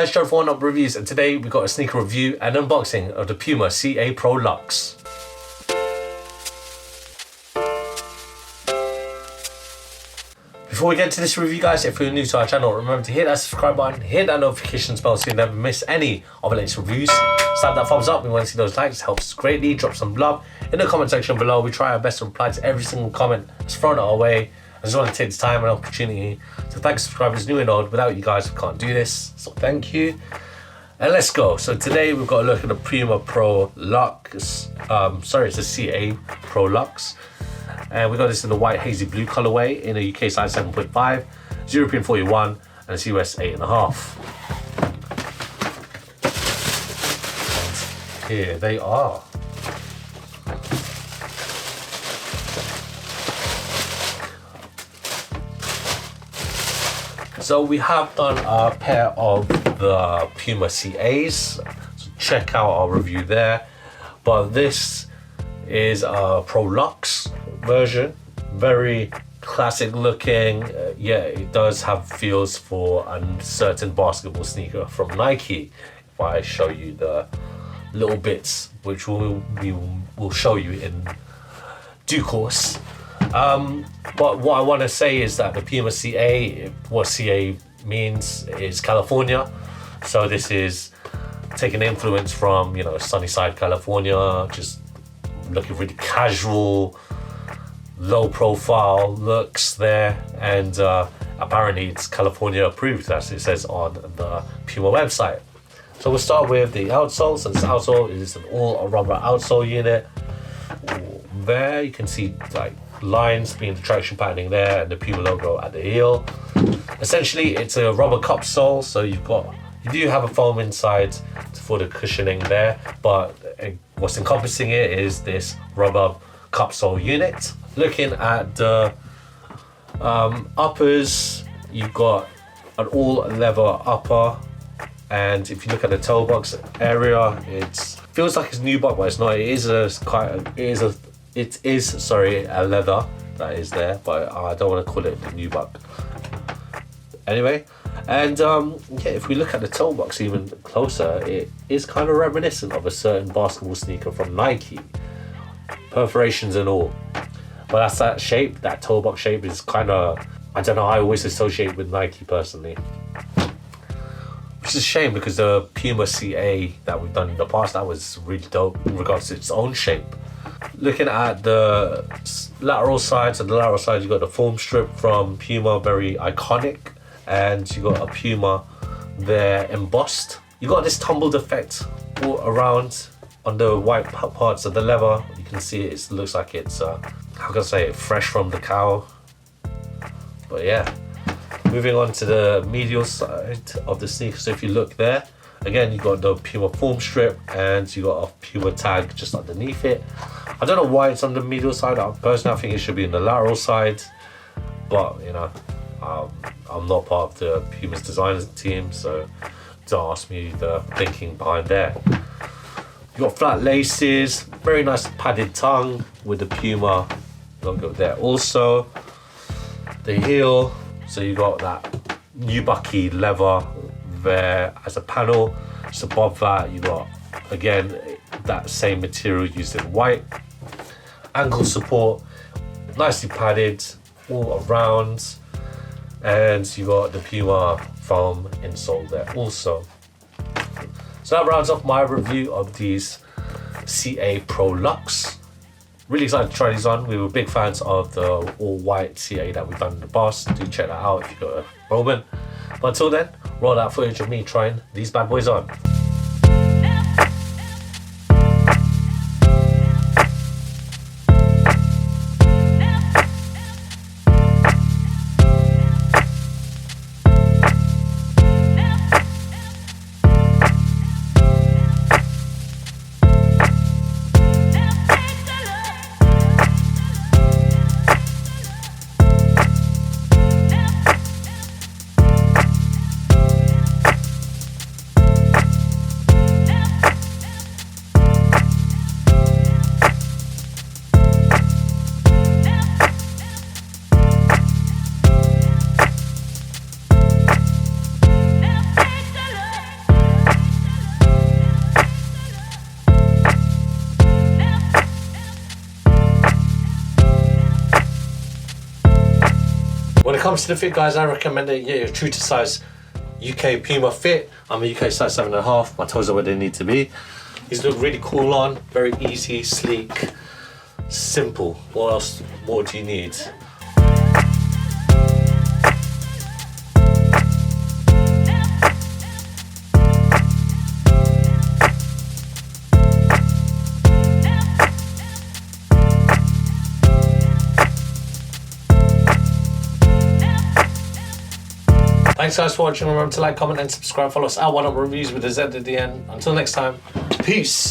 guys, Gerald from Oneupreviewz, and today we got a sneaker review and unboxing of the PUMA CA Pro Luxe. Before we get into this review, guys, if you're new to our channel, remember to hit that subscribe button, hit that notification bell so you never miss any of the latest reviews. Slap that thumbs up, we want to see those likes, it helps us greatly. Drop some love in the comment section below. We try our best to reply to every single comment that's thrown our way. I just want to take this time and opportunity to thank subscribers new and old. Without you guys, we can't do this, so thank you. And let's go. So today we've got a look at the PUMA Pro Luxe. It's a CA Pro Luxe. And we got this in the white hazy blue colorway in a UK size 7.5, it's European 41, and it's US 8.5. And here they are. So we have done a pair of the PUMA CAs, so check out our review there. But this is a Pro Luxe version, very classic looking. Yeah, it does have feels for a certain basketball sneaker from Nike. If I show you the little bits, which we will show you in due course. But what I want to say is that the PUMA CA, what CA means is California. So this is taking influence from, you know, Sunnyside, California, just looking really casual, low profile looks there. And apparently it's California approved, as it says on the PUMA website. So we'll start with the outsole. So this outsole is an all rubber outsole unit. There you can see like lines being the traction patterning there and the PUMA logo at the heel. Essentially it's a rubber cup sole, so you do have a foam inside for the cushioning there, but what's encompassing it is this rubber cup sole unit. Looking at the uppers, you've got an all leather upper, and if you look at the toe box area, it feels like it's nubuck, but it's not. It is a leather that is there, but I don't want to call it the nubuck. Anyway, and yeah, if we look at the toe box even closer, it is kind of reminiscent of a certain basketball sneaker from Nike, perforations and all. But that's that shape, that toe box shape is kind of, I don't know, I always associate with Nike personally. Which is a shame because the PUMA CA that we've done in the past, that was really dope in regards to its own shape. Looking at the lateral side, so the lateral side you've got the foam strip from PUMA, very iconic, and you got a PUMA there embossed. You got this tumbled effect all around on the white parts of the leather. You can see it looks like it's how can I say it, fresh from the cow. But yeah, moving on to the medial side of the sneaker. So if you look there, again you got the PUMA foam strip and you got a PUMA tag just underneath it. I don't know why it's on the medial side. Personally, I think it should be in the lateral side, but you know, I'm not part of the PUMA's design team, so don't ask me the thinking behind there. You got flat laces, very nice padded tongue with the PUMA logo there. Also, the heel, so you got that nubucky leather there as a panel. Just above that, you got again that same material used in white. Ankle support, nicely padded all around, and you got the PUMA foam insole there also. So that rounds off my review of these CA Pro Luxe. Really excited to try these on. We were big fans of the all white CA that we've done in the past. Do check that out if you've got a moment. But until then, roll out footage of me trying these bad boys on. comes to the fit, guys, I recommend it. Yeah, you're true to size UK Puma fit. I'm a UK size 7.5. My toes are where they need to be. These look really cool on, very easy, sleek, simple. What else more do you need? Thanks guys for watching. Remember to like, comment and subscribe. Follow us at Oneupreviewz with a Z at the end. Until next time, peace.